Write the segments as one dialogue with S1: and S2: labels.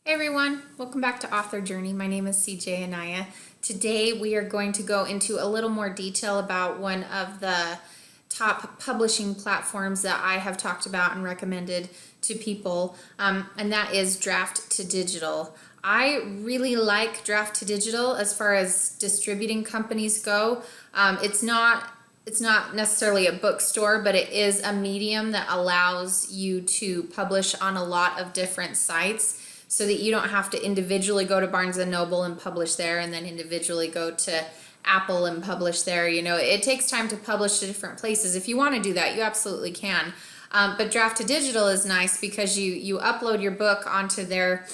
S1: Hey everyone, welcome back to Author Journey. My name is CJ Anaya. Today we are going to go into a little more detail about one of the top publishing platforms that I have talked about and recommended to people, and that is Draft2Digital. I really like Draft2Digital as far as distributing companies go. It's not necessarily a bookstore, but it is a medium that allows you to publish on a lot of different sites, so that you don't have to individually go to Barnes and Noble and publish there and then individually go to Apple and publish there. You know, it takes time to publish to different places. If you want to do that, you absolutely can. But Draft2Digital is nice because you upload your book onto their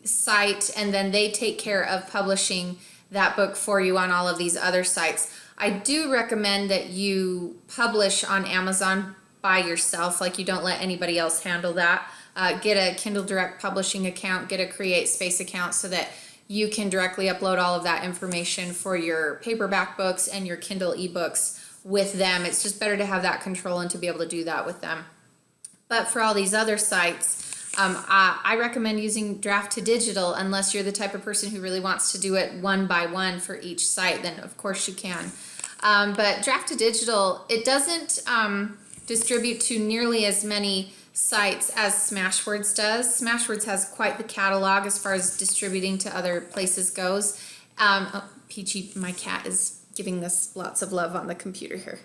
S1: site, and then they take care of publishing that book for you on all of these other sites. I do recommend that you publish on Amazon by yourself, like you don't let anybody else handle that. Get a Kindle Direct Publishing account, get a Create Space account so that you can directly upload all of that information for your paperback books and your Kindle ebooks with them. It's just better to have that control and to be able to do that with them. But for all these other sites, I recommend using Draft2Digital unless you're the type of person who really wants to do it one by one for each site, then of course you can. But Draft2Digital, it doesn't distribute to nearly as many sites as Smashwords does. Smashwords has quite the catalog as far as distributing to other places goes. Peachy, my cat, is giving us lots of love on the computer here.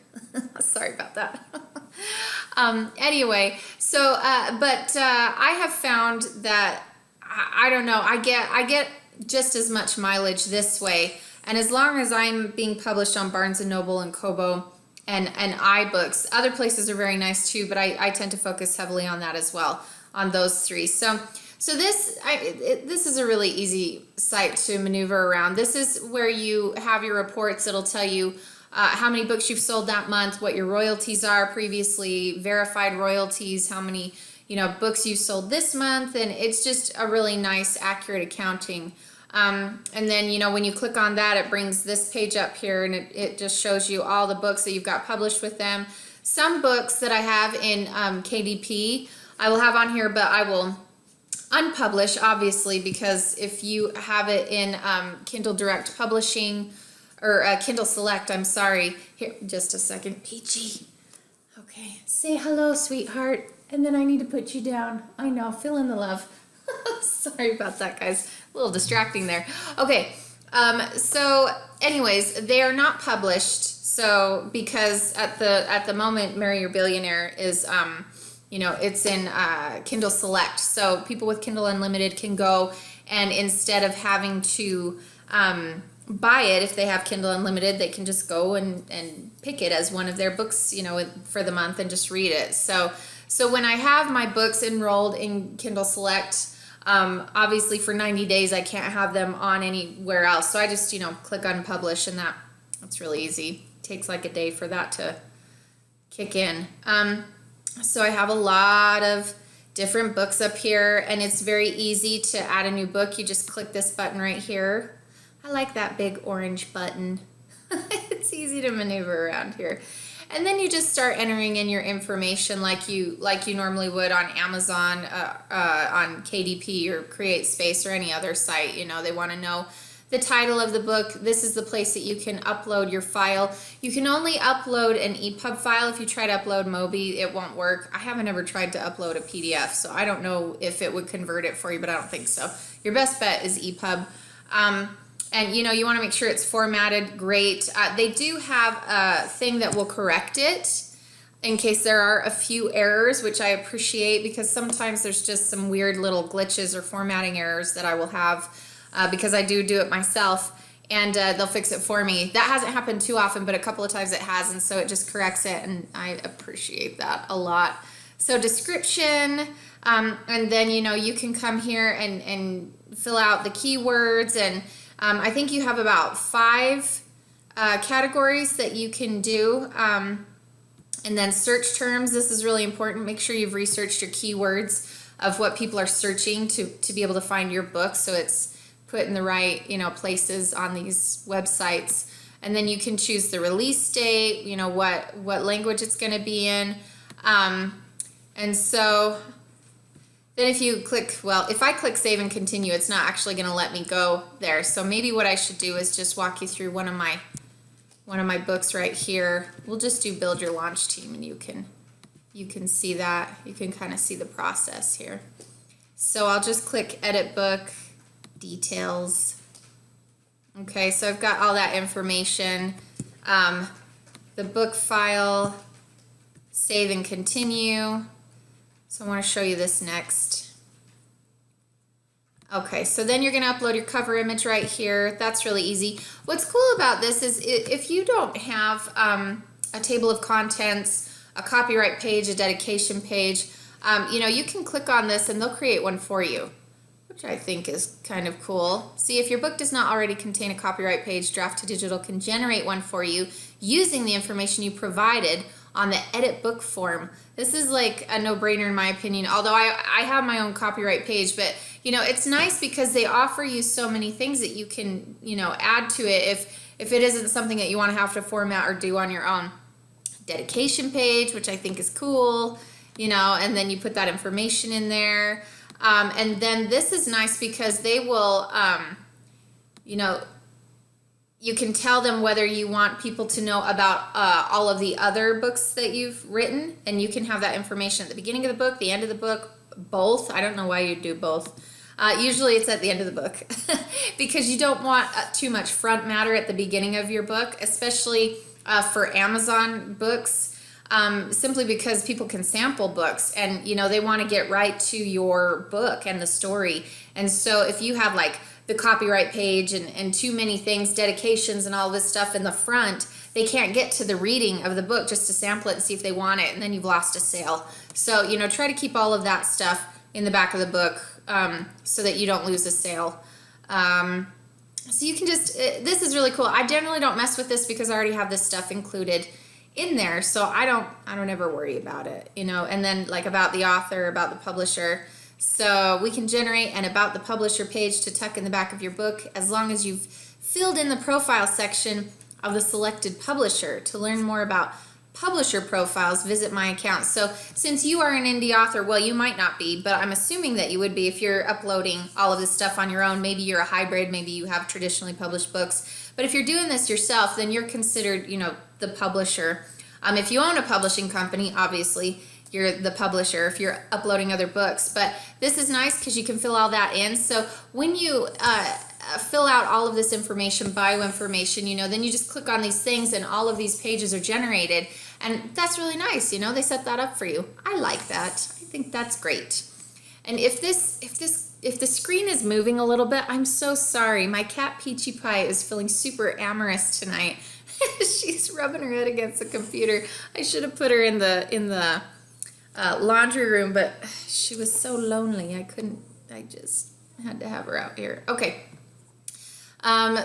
S1: Sorry about that. Anyway, so I have found that I don't know, I get just as much mileage this way, and as long as I'm being published on Barnes and Noble and Kobo and iBooks. Other places are very nice too, but I tend to focus heavily on that as well, on those three. So this is a really easy site to maneuver around. This is where you have your reports. It'll tell you how many books you've sold that month, what your royalties are, previously verified royalties, how many books you sold this month, and it's just a really nice, accurate accounting. And then, when you click on that, it brings this page up here, and it just shows you all the books that you've got published with them. Some books that I have in KDP, I will have on here, but I will unpublish, obviously, because if you have it in Kindle Direct Publishing, or Kindle Select, I'm sorry. Here, just a second. Peachy. Okay, say hello, sweetheart, and then I need to put you down. I know, fill in the love. Sorry about that, guys. A little distracting there. Okay, so anyways, they are not published. So because at the moment, Marry Your Billionaire is, it's in Kindle Select. So people with Kindle Unlimited can go, and instead of having to buy it, if they have Kindle Unlimited, they can just go and pick it as one of their books, for the month and just read it. So when I have my books enrolled in Kindle Select, obviously for 90 days I can't have them on anywhere else. So I just, click on publish, and that's really easy. It takes like a day for that to kick in. So I have a lot of different books up here, and it's very easy to add a new book. You just click this button right here. I like that big orange button. It's easy to maneuver around here. And then you just start entering in your information like you normally would on Amazon, on KDP or Create Space or any other site. They want to know the title of the book. This is the place that you can upload your file. You can only upload an EPUB file. If you try to upload Mobi, it won't work. I haven't ever tried to upload a PDF, so I don't know if it would convert it for you, but I don't think so. Your best bet is EPUB. And you want to make sure it's formatted great. They do have a thing that will correct it in case there are a few errors, which I appreciate, because sometimes there's just some weird little glitches or formatting errors that I will have because I do it myself, and they'll fix it for me. That hasn't happened too often, but a couple of times it has, and so it just corrects it, and I appreciate that a lot. So description, and then you can come here and fill out the keywords, and I think you have about 5 categories that you can do. And then search terms. This is really important. Make sure you've researched your keywords of what people are searching to be able to find your book, so it's put in the right places on these websites. And then you can choose the release date, what language it's going to be in. And so then if you click, well, if I click save and continue, it's not actually going to let me go there. So maybe what I should do is just walk you through one of my books right here. We'll just do build your launch team, and you can see that. You can kind of see the process here. So I'll just click edit book, details. Okay, so I've got all that information. The book file, save and continue. So I want to show you this next. Okay, so then you're going to upload your cover image right here. That's really easy. What's cool about this is if you don't have a table of contents, a copyright page, a dedication page, you can click on this and they'll create one for you, which I think is kind of cool. See, if your book does not already contain a copyright page, Draft2Digital can generate one for you using the information you provided on the edit book form. This is like a no-brainer in my opinion, although I have my own copyright page, but it's nice because they offer you so many things that you can, add to it if it isn't something that you want to have to format or do on your own. Dedication page, which I think is cool, and then you put that information in there. And then this is nice because they will, you can tell them whether you want people to know about all of the other books that you've written, and you can have that information at the beginning of the book, the end of the book, both. I don't know why you do both. Usually it's at the end of the book because you don't want too much front matter at the beginning of your book, especially for Amazon books, simply because people can sample books and, they want to get right to your book and the story. And so if you have like the copyright page and too many things, dedications and all this stuff in the front, they can't get to the reading of the book just to sample it and see if they want it, and then you've lost a sale. So, try to keep all of that stuff in the back of the book so that you don't lose a sale. So you can just, this is really cool. I generally don't mess with this because I already have this stuff included in there, so I don't ever worry about it, and then like about the author, about the publisher. So we can generate an about the publisher page to tuck in the back of your book as long as you've filled in the profile section of the selected publisher. To learn more about publisher profiles, visit my account. So since you are an indie author, well, you might not be, but I'm assuming that you would be if you're uploading all of this stuff on your own. Maybe you're a hybrid, maybe you have traditionally published books. But if you're doing this yourself, then you're considered, the publisher. If you own a publishing company, obviously, you're the publisher if you're uploading other books. But this is nice because you can fill all that in. So when you fill out all of this information, bio information, then you just click on these things and all of these pages are generated. And that's really nice, they set that up for you. I like that. I think that's great. And if the screen is moving a little bit, I'm so sorry. My cat Peachy Pie is feeling super amorous tonight. She's rubbing her head against the computer. I should have put her in the laundry room, but she was so lonely. I just had to have her out here. Okay.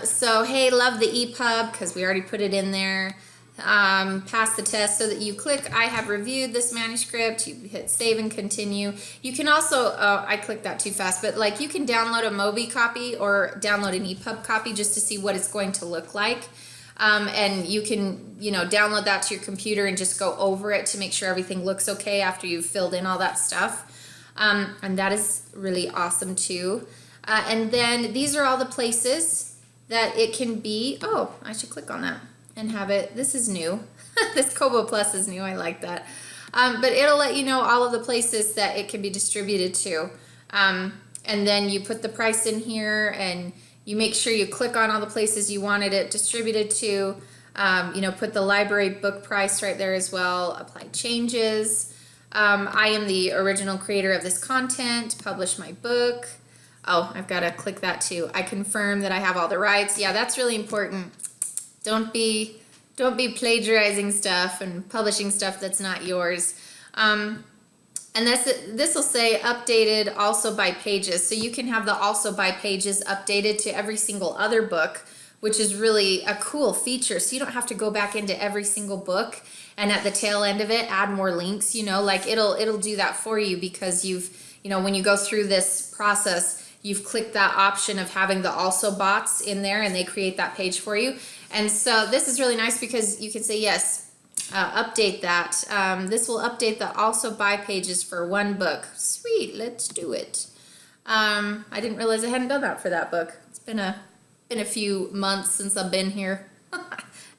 S1: So, hey, love the EPUB because we already put it in there. Pass the test so that you click I have reviewed this manuscript. You hit save and continue. You can also, I clicked that too fast, but like you can download a Mobi copy or download an EPUB copy just to see what it's going to look like. And you can, download that to your computer and just go over it to make sure everything looks okay after you've filled in all that stuff. And that is really awesome too. And then these are all the places that it can be. Oh, I should click on that and have it. This is new. This Kobo Plus is new. I like that. But it'll let you know all of the places that it can be distributed to. And then you put the price in here and you make sure you click on all the places you wanted it distributed to. Put the library book price right there as well. Apply changes. I am the original creator of this content. Publish my book. Oh, I've got to click that too. I confirm that I have all the rights. Yeah, that's really important. Don't be plagiarizing stuff and publishing stuff that's not yours. And this will say updated also by pages. So you can have the also by pages updated to every single other book, which is really a cool feature. So you don't have to go back into every single book and at the tail end of it add more links, like it'll do that for you because you've, when you go through this process, you've clicked that option of having the also bots in there and they create that page for you. And so this is really nice because you can say, yes, update that. This will update the also buy pages for one book. Sweet, let's do it. I didn't realize I hadn't done that for that book. It's been a few months since I've been here.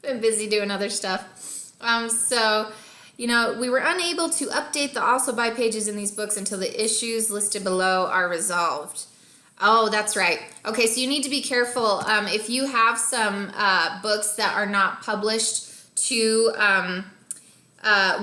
S1: Been busy doing other stuff. So, you know, we were unable to update the also buy pages in these books until the issues listed below are resolved. Oh, that's right. Okay, so you need to be careful if you have some books that are not published to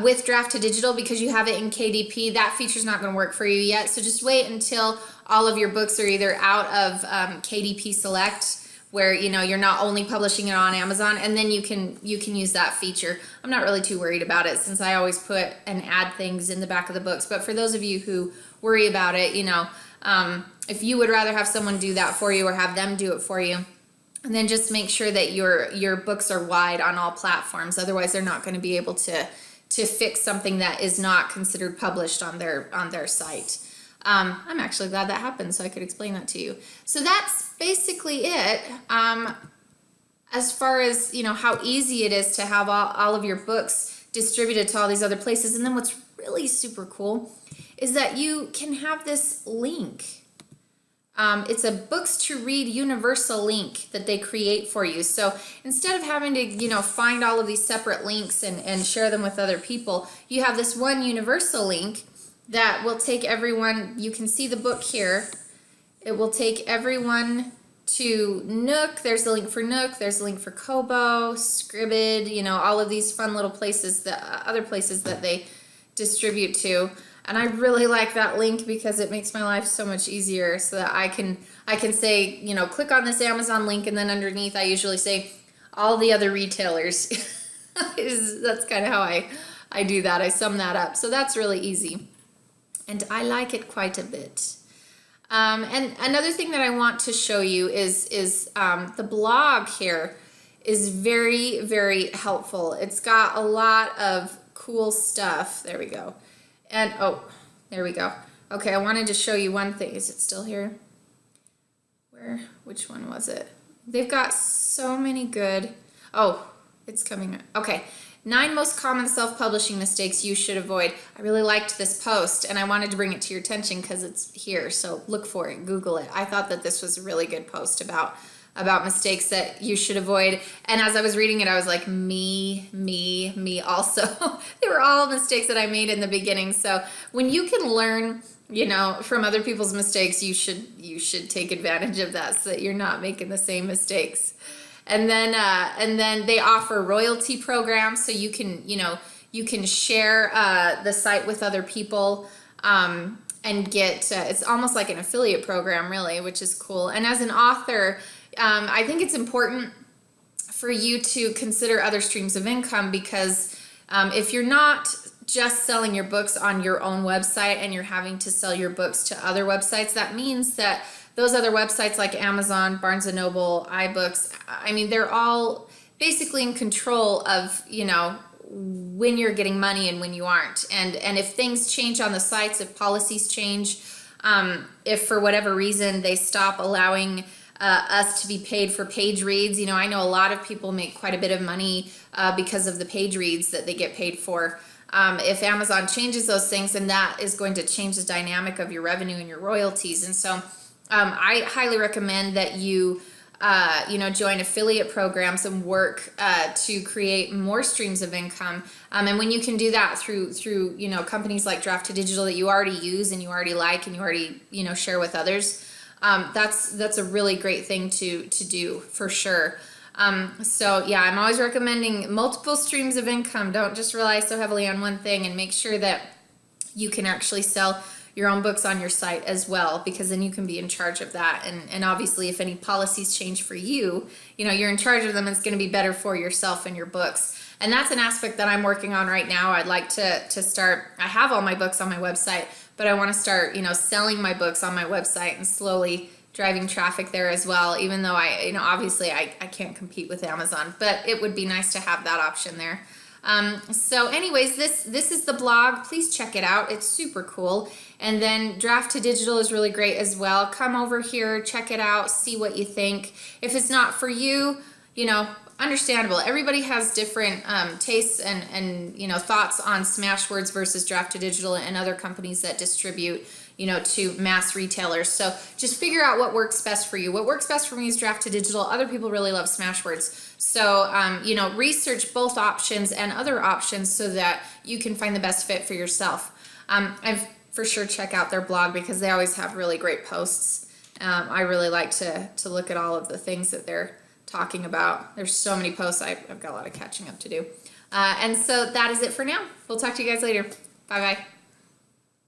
S1: with Draft2Digital because you have it in KDP. That feature's not going to work for you yet. So just wait until all of your books are either out of KDP Select, where you know you're not only publishing it on Amazon, and then you can use that feature. I'm not really too worried about it since I always put and add things in the back of the books. But for those of you who worry about it, you know, if you would rather have someone do that for you or have them do it for you, and then just make sure that your books are wide on all platforms. Otherwise, they're not going to be able to fix something that is not considered published on their site. I'm actually glad that happened so I could explain that to you. So that's basically it. As far as, you know, how easy it is to have all of your books distributed to all these other places. And then what's really super cool is that you can have this link. It's a books to read universal link that they create for you. So instead of having to, you know, find all of these separate links and share them with other people, you have this one universal link that will take everyone. You can see the book here. It will take everyone to Nook. There's a link for Nook. There's a link for Kobo, Scribd, you know, all of these fun little places, other places that they distribute to. And I really like that link because it makes my life so much easier so that I can say, you know, click on this Amazon link, and then underneath I usually say all the other retailers. That's kind of how I do that. I sum that up. So that's really easy. And I like it quite a bit. And another thing that I want to show you is the blog here is very, very helpful. It's got a lot of cool stuff. There we go. And, oh, there we go. Okay, I wanted to show you one thing. Is it still here? Which one was it? They've got so many good, oh, it's coming. Okay, 9 most common self-publishing mistakes you should avoid. I really liked this post, and I wanted to bring it to your attention because it's here, so look for it, Google it. I thought that this was a really good post about mistakes that you should avoid. And as I was reading it, I was like, me also. They were all mistakes that I made in the beginning. So when you can learn, you know, from other people's mistakes, you should take advantage of that so that you're not making the same mistakes. And then they offer royalty programs, so you can share the site with other people and get it's almost like an affiliate program, really, which is cool. And as an author, I think it's important for you to consider other streams of income because if you're not just selling your books on your own website and you're having to sell your books to other websites, that means that those other websites like Amazon, Barnes & Noble, iBooks, I mean, they're all basically in control of, you know, when you're getting money and when you aren't. And if things change on the sites, if policies change, if for whatever reason they stop allowing us to be paid for page reads. You know, I know a lot of people make quite a bit of money because of the page reads that they get paid for. If Amazon changes those things, then that is going to change the dynamic of your revenue and your royalties. And so I highly recommend that you join affiliate programs and work to create more streams of income. And when you can do that through you know, companies like Draft2Digital that you already use and you already like and you already, you know, share with others, that's a really great thing to do for sure. So yeah, I'm always recommending multiple streams of income. Don't just rely so heavily on one thing, and make sure that you can actually sell your own books on your site as well, because then you can be in charge of that. And obviously if any policies change for you, you know, you're in charge of them. It's going to be better for yourself and your books. And that's an aspect that I'm working on right now. I'd like to start, I have all my books on my website, but I want to start, you know, selling my books on my website and slowly driving traffic there as well, even though obviously I can't compete with Amazon, but it would be nice to have that option there. So anyways, this is the blog. Please check it out. It's super cool. And then Draft2Digital is really great as well. Come over here, check it out, see what you think. If it's not for you, you know, understandable. Everybody has different tastes and thoughts on Smashwords versus Draft2Digital and other companies that distribute to mass retailers. So just figure out what works best for you. What works best for me is Draft2Digital. Other people really love Smashwords. So research both options and other options so that you can find the best fit for yourself. I've for sure check out their blog because they always have really great posts. I really like to look at all of the things that they're talking about. There's so many posts. I've got a lot of catching up to do. And so that is it for now. We'll talk to you guys later. Bye bye.